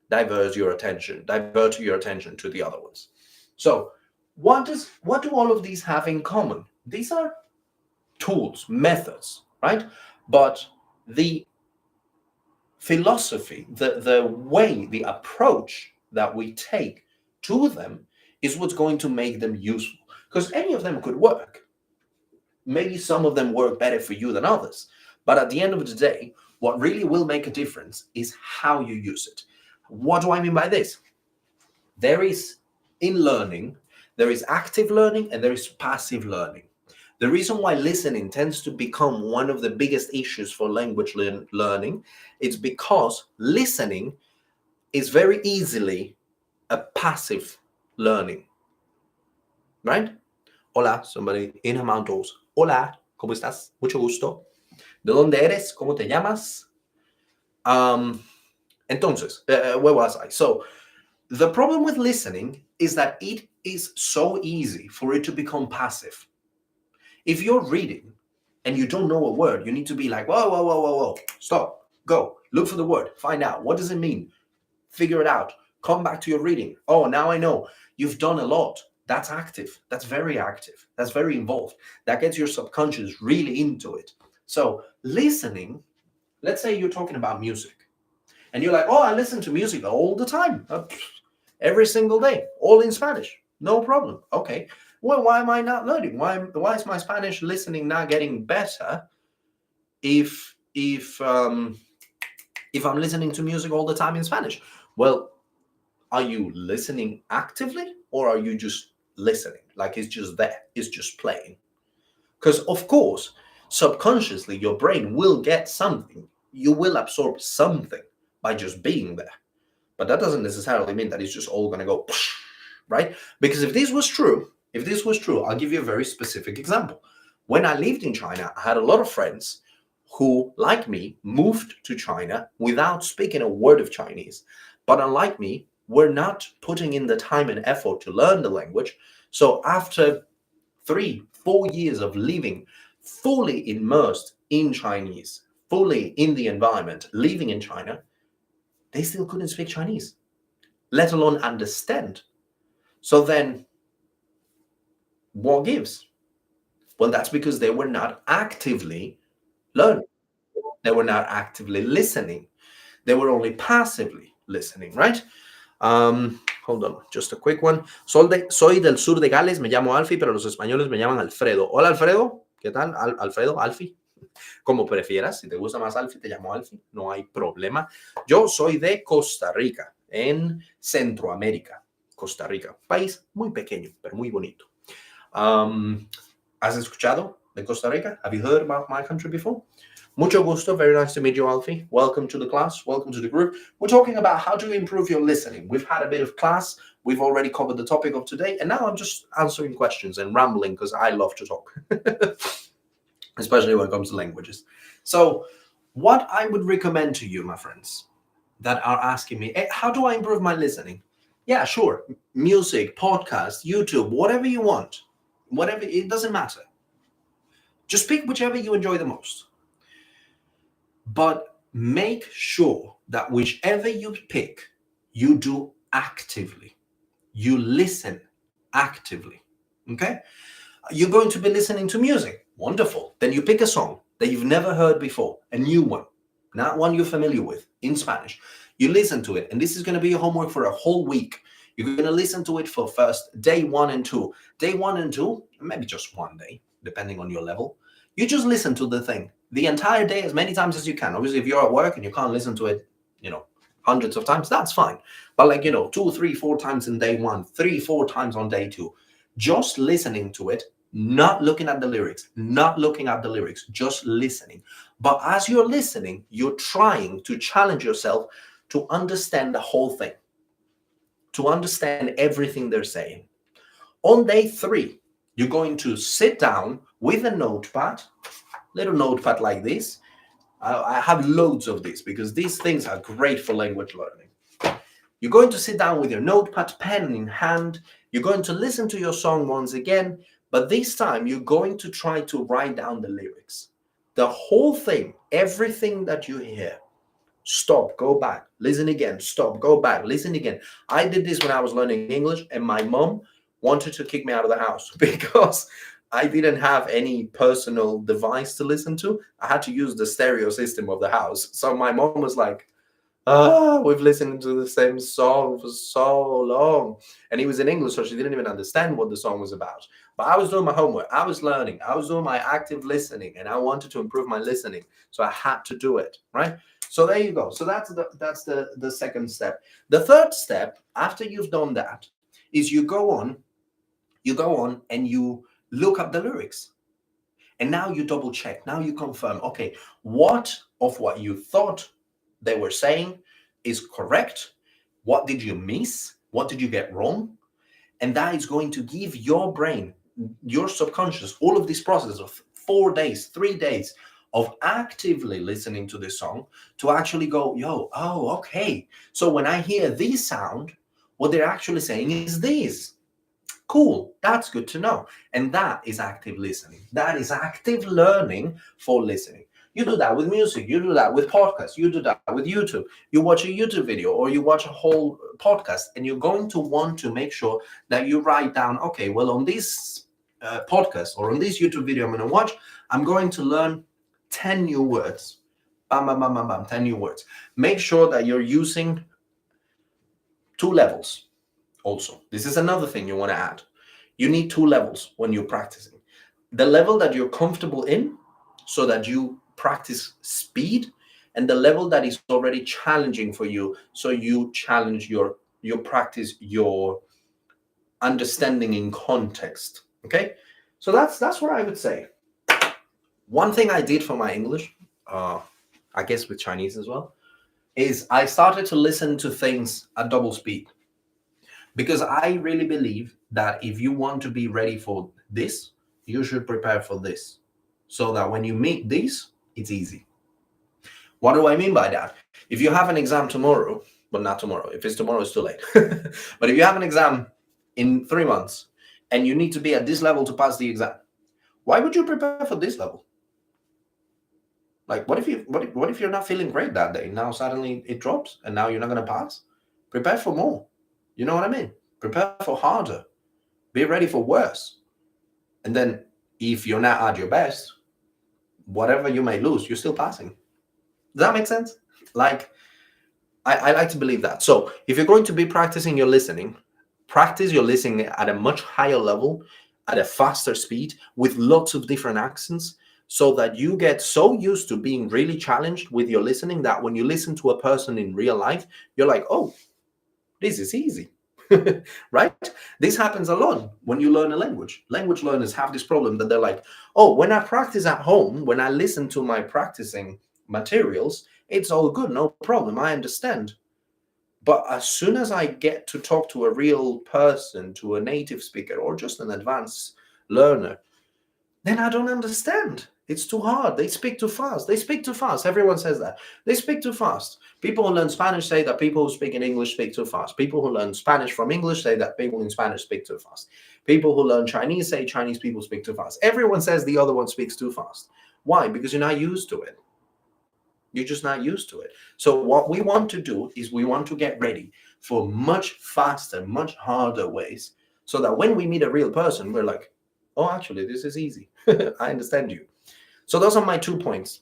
divert your attention to the other ones. So what do all of these have in common? These are tools, methods, right? But the philosophy, the way, the approach that we take to them is what's going to make them useful. Because any of them could work. Maybe some of them work better for you than others. But at the end of the day, what really will make a difference is how you use it. What do I mean by this? There is, in learning, there is active learning and there is passive learning. The reason why listening tends to become one of the biggest issues for language learning is because listening is very easily a passive learning, right? Hola, somebody in amount goes, hola, ¿cómo estás? Mucho gusto. ¿De dónde eres? ¿Cómo te llamas? Entonces, where was I? So, the problem with listening is that it is so easy for it to become passive. If you're reading and you don't know a word, you need to be like, whoa, stop, go, look for the word, find out, what does it mean? Figure it out, come back to your reading. Oh, now I know. You've done a lot. That's active. That's very active. That's very involved. That gets your subconscious really into it. So listening, let's say you're talking about music and you're like, oh, I listen to music all the time, every single day, all in Spanish. No problem. Okay. Well, why am I not learning? Why is my Spanish listening not getting better if I'm listening to music all the time in Spanish? Well, are you listening actively or are you just listening? Like it's just there, it's just playing. Because of course, subconsciously, your brain will get something. You will absorb something by just being there. But that doesn't necessarily mean that it's just all going to go, right? Because if this was true, I'll give you a very specific example. When I lived in China, I had a lot of friends who, like me, moved to China without speaking a word of Chinese. But unlike me, were not putting in the time and effort to learn the language. So after 3-4 years of living fully immersed in Chinese, fully in the environment, living in China, they still couldn't speak Chinese, let alone understand. So then, what gives? Well, that's because they were not actively learning. They were not actively listening. They were only passively listening, right? Hold on, just a quick one. Soy del sur de Gales, me llamo Alfie, pero los españoles me llaman Alfredo. Hola, Alfredo. ¿Qué tal? Alfredo, Alfie. Como prefieras, si te gusta más Alfie, te llamo Alfie, no hay problema. Yo soy de Costa Rica, en Centroamérica. Costa Rica, país muy pequeño, pero muy bonito. ¿Has escuchado de Costa Rica? Have you heard about my country before? Mucho gusto. Very nice to meet you, Alfie. Welcome to the class. Welcome to the group. We're talking about how to improve your listening. We've had a bit of class. We've already covered the topic of today. And now I'm just answering questions and rambling because I love to talk, especially when it comes to languages. So what I would recommend to you, my friends, that are asking me, hey, how do I improve my listening? Yeah, sure. Music, podcast, YouTube, whatever you want. Whatever, it doesn't matter. Just pick whichever you enjoy the most. But make sure that whichever you pick, you do actively. You listen actively. Okay? You're going to be listening to music. Wonderful. Then you pick a song that you've never heard before, a new one, not one you're familiar with, in Spanish. You listen to it, and this is going to be your homework for a whole week. You're going to listen to it for first day 1 and 2. Day 1 and 2, maybe just one day, depending on your level. You just listen to the thing the entire day as many times as you can. Obviously, if you're at work and you can't listen to it, hundreds of times, that's fine. But 2, 3, 4 times in day 1, 3, 4 times on day 2, just listening to it, not looking at the lyrics, just listening. But as you're listening, you're trying to challenge yourself to understand the whole thing, to understand everything they're saying. On day 3, you're going to sit down with a notepad, little notepad like this. I have loads of these because these things are great for language learning. You're going to sit down with your notepad, pen in hand. You're going to listen to your song once again, but this time you're going to try to write down the lyrics. The whole thing, everything that you hear. Stop, go back, listen again, stop, go back, listen again. I did this when I was learning English, and my mom wanted to kick me out of the house because I didn't have any personal device to listen to. I had to use the stereo system of the house. So my mom was like, we've listened to the same song for so long. And it was in English, so she didn't even understand what the song was about. But I was doing my homework. I was learning. I was doing my active listening, and I wanted to improve my listening. So I had to do it, right? So there you go. So that's the second step. The third step, after you've done that, is you go on and you look up the lyrics. And now you double check. Now you confirm, okay, what of what you thought they were saying is correct? What did you miss? What did you get wrong? And that is going to give your brain, your subconscious, all of this process of 4 days, 3 days of actively listening to this song to actually go, okay. So when I hear this sound, what they're actually saying is this. Cool, that's good to know. And that is active listening. That is active learning for listening. You do that with music, you do that with podcasts, you do that with YouTube. You watch a YouTube video or you watch a whole podcast, and you're going to want to make sure that you write down, okay, well, on this podcast or on this YouTube video I'm going to watch, I'm going to learn 10 new words. Bam, bam, bam, bam, bam, 10 new words. Make sure that you're using 2 levels. Also, this is another thing you want to add. You need 2 levels when you're practicing. The level that you're comfortable in, so that you practice speed, and the level that is already challenging for you, so you challenge you practice your understanding in context. Okay, so that's what I would say. One thing I did for my English, I guess with Chinese as well, is I started to listen to things at double speed, because I really believe that if you want to be ready for this, you should prepare for this, so that when you meet this, it's easy. What do I mean by that? If you have an exam tomorrow, but not tomorrow, if it's tomorrow, it's too late. But if you have an exam in 3 months and you need to be at this level to pass the exam, why would you prepare for this level? Like, what if you're not feeling great that day? Now suddenly it drops, and now you're not going to pass. Prepare for more. You know what I mean? Prepare for harder. Be ready for worse. And then, if you're not at your best, whatever you may lose, you're still passing. Does that make sense? Like, I like to believe that. So, if you're going to be practicing your listening, practice your listening at a much higher level, at a faster speed, with lots of different accents, so that you get so used to being really challenged with your listening that when you listen to a person in real life, you're like, oh, this is easy. Right? This happens a lot when you learn a language. Language learners have this problem that they're like, oh, when I practice at home, when I listen to my practicing materials, it's all good, no problem, I understand. But as soon as I get to talk to a real person, to a native speaker, or just an advanced learner, then I don't understand. It's too hard. They speak too fast. They speak too fast. Everyone says that. They speak too fast. People who learn Spanish say that people who speak in English speak too fast. People who learn Spanish from English say that people in Spanish speak too fast. People who learn Chinese say Chinese people speak too fast. Everyone says the other one speaks too fast. Why? Because you're not used to it. You're just not used to it. So what we want to do is we want to get ready for much faster, much harder ways, so that when we meet a real person, we're like, oh, actually, this is easy. I understand you. So those are my 2 points.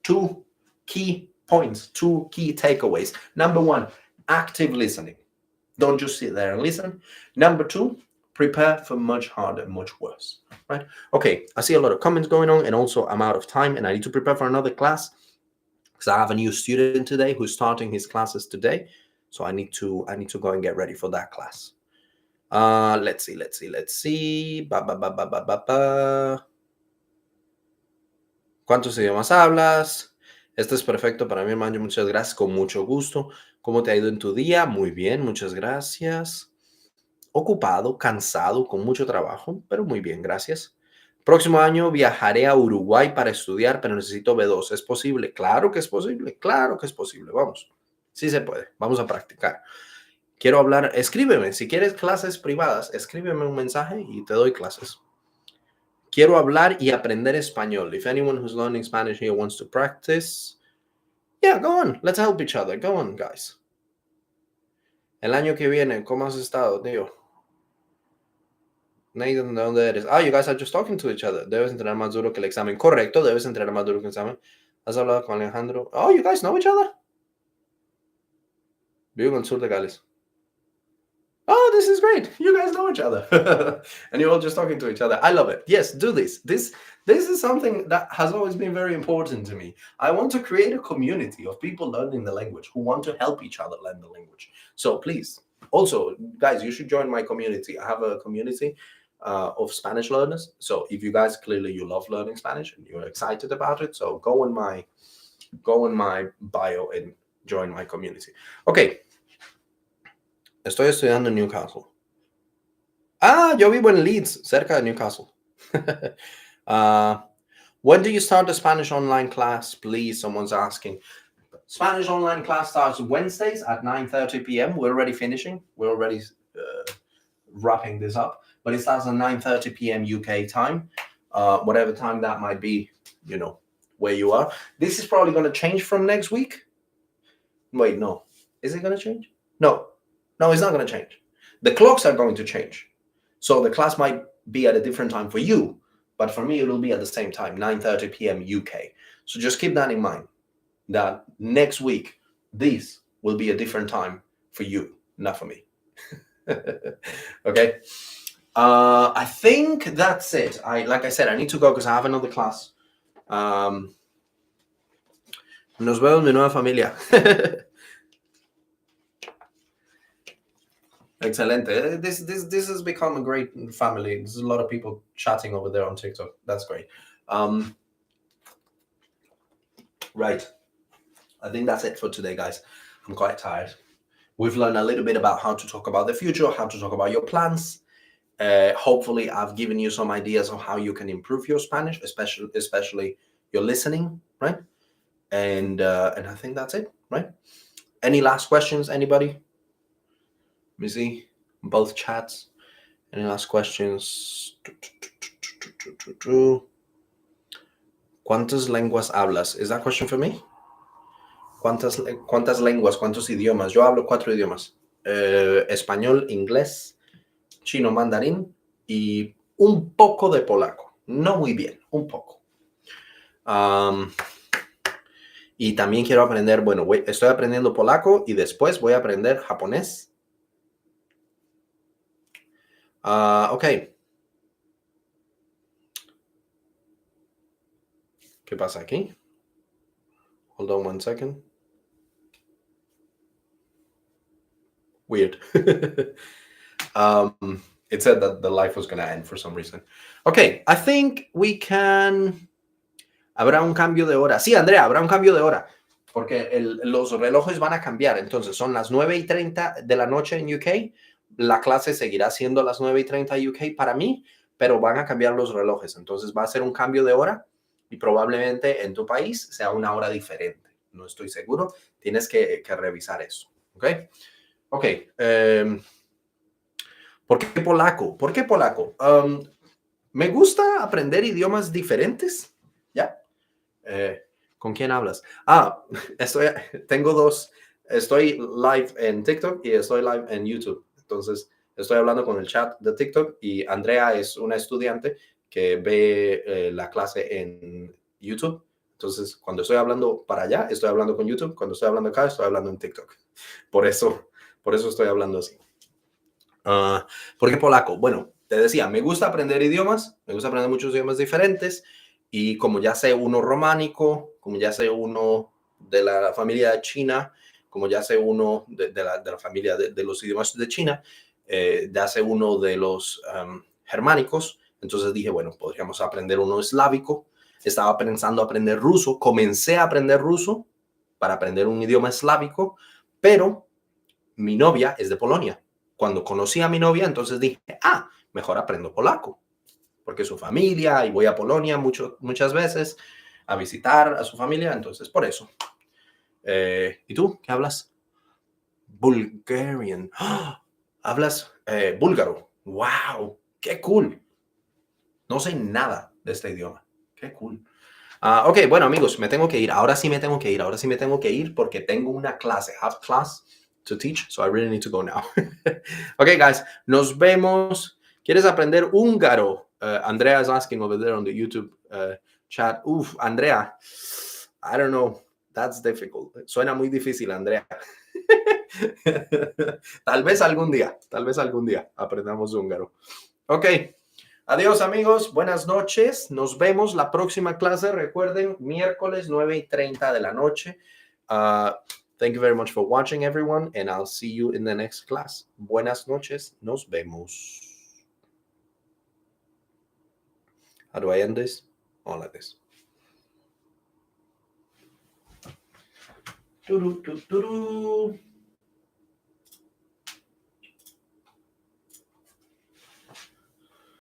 2 key points, 2 key takeaways. Number 1, active listening. Don't just sit there and listen. Number 2, prepare for much harder, much worse. Right? Okay, I see a lot of comments going on, and also I'm out of time and I need to prepare for another class, because I have a new student today who's starting his classes today. So I need to go and get ready for that class. Let's see. ¿Cuántos idiomas hablas? Esto es perfecto para mí, Manjo. Muchas gracias, con mucho gusto. ¿Cómo te ha ido en tu día? Muy bien, muchas gracias. Ocupado, cansado, con mucho trabajo, pero muy bien, gracias. Próximo año viajaré a Uruguay para estudiar, pero necesito B2. ¿Es posible? Claro que es posible, claro que es posible. Vamos, sí se puede. Vamos a practicar. Quiero hablar, escríbeme. Si quieres clases privadas, escríbeme un mensaje y te doy clases. Quiero hablar y aprender español. If anyone who's learning Spanish here wants to practice, yeah, go on. Let's help each other. Go on, guys. El año que viene, ¿cómo has estado, tío? Nathan, ¿de dónde eres? You guys are just talking to each other. Debes entrenar más duro que el examen. Correcto, debes entrenar más duro que el examen. ¿Has hablado con Alejandro? Oh, you guys know each other? Vivo en el sur de Gales. Oh, this is great. You guys know each other. And you're all just talking to each other. I love it. Yes, do this. This is something that has always been very important to me. I want to create a community of people learning the language who want to help each other learn the language. So please, also, guys, you should join my community. I have a community of Spanish learners. So if you guys clearly you love learning Spanish and you're excited about it, so go on my bio and join my community. Okay. Estoy estudiando en Newcastle. Yo vivo en Leeds, cerca de Newcastle. When do you start the Spanish online class, please? Someone's asking. Spanish online class starts Wednesdays at 9:30 p.m. We're already finishing. We're already wrapping this up. But it starts at 9:30 p.m. UK time. Whatever time that might be, where you are. This is probably going to change from next week. Wait, no. Is it going to change? No, it's not going to change. The clocks are going to change. So the class might be at a different time for you, but for me, it will be at the same time, 9:30 p.m. UK. So just keep that in mind, that next week, this will be a different time for you, not for me. Okay? I think that's it. Like I said, I need to go because I have another class. Nos vemos, mi nueva familia. Excelente. This has become a great family. There's a lot of people chatting over there on TikTok. That's great. Right. I think that's it for today, guys. I'm quite tired. We've learned a little bit about how to talk about the future, how to talk about your plans. Hopefully, I've given you some ideas on how you can improve your Spanish, especially your listening, right? And I think that's it, right? Any last questions, anybody? Let me see both chats. Any last questions? ¿Cuántas lenguas hablas? Is that question for me? ¿Cuántas lenguas, cuántos idiomas? Yo hablo 4 idiomas. Español, inglés, chino, mandarín y un poco de polaco. No muy bien, un poco. Y también quiero aprender, bueno, estoy aprendiendo polaco y después voy a aprender japonés. Ok. ¿Qué pasa aquí? Hold on one second. Weird. It said that the life was going to end for some reason. Okay, I think we can... Habrá un cambio de hora. Sí, Andrea, habrá un cambio de hora. Porque los relojes van a cambiar. Entonces, son las 9:30 de la noche en UK. La clase seguirá siendo las 9:30 UK para mí, pero van a cambiar los relojes. Entonces, va a ser un cambio de hora y probablemente en tu país sea una hora diferente. No estoy seguro. Tienes que revisar eso. ¿Ok? Ok. ¿Por qué polaco? ¿Por qué polaco? Me gusta aprender idiomas diferentes. ¿Ya? ¿Con quién hablas? Tengo dos. Estoy live en TikTok y estoy live en YouTube. Entonces, estoy hablando con el chat de TikTok y Andrea es una estudiante que ve la clase en YouTube. Entonces, cuando estoy hablando para allá, estoy hablando con YouTube. Cuando estoy hablando acá, estoy hablando en TikTok. Por eso estoy hablando así. ¿Por qué polaco? Bueno, te decía, me gusta aprender idiomas, me gusta aprender muchos idiomas diferentes y como ya sé uno románico, como ya sé uno de la familia china, como ya sé uno de la familia de los idiomas de China, ya sé uno de los germánicos, entonces dije, bueno, podríamos aprender uno eslávico. Estaba pensando aprender ruso, comencé a aprender ruso para aprender un idioma eslávico, pero mi novia es de Polonia. Cuando conocí a mi novia, entonces dije, mejor aprendo polaco, porque su familia, y voy a Polonia muchas veces a visitar a su familia, entonces por eso. ¿Y tú? ¿Qué hablas? Bulgarian. ¡Oh! ¿Hablas búlgaro? ¡Wow! ¡Qué cool! No sé nada de este idioma. ¡Qué cool! Ok, bueno amigos, me tengo que ir. Ahora sí me tengo que ir porque tengo una clase. I have class to teach, so I really need to go now. Okay, guys, nos vemos. ¿Quieres aprender húngaro? Andrea is asking over there on the YouTube chat. Andrea, I don't know. That's difficult. Suena muy difícil, Andrea. Tal vez algún día aprendamos húngaro. Ok. Adiós amigos, buenas noches. Nos vemos la próxima clase. Recuerden, miércoles 9:30 de la noche. Thank you very much for watching, everyone, and I'll see you in the next class. Buenas noches. Nos vemos. How do I end this? All like this. Doo-doo-doo-doo-doo.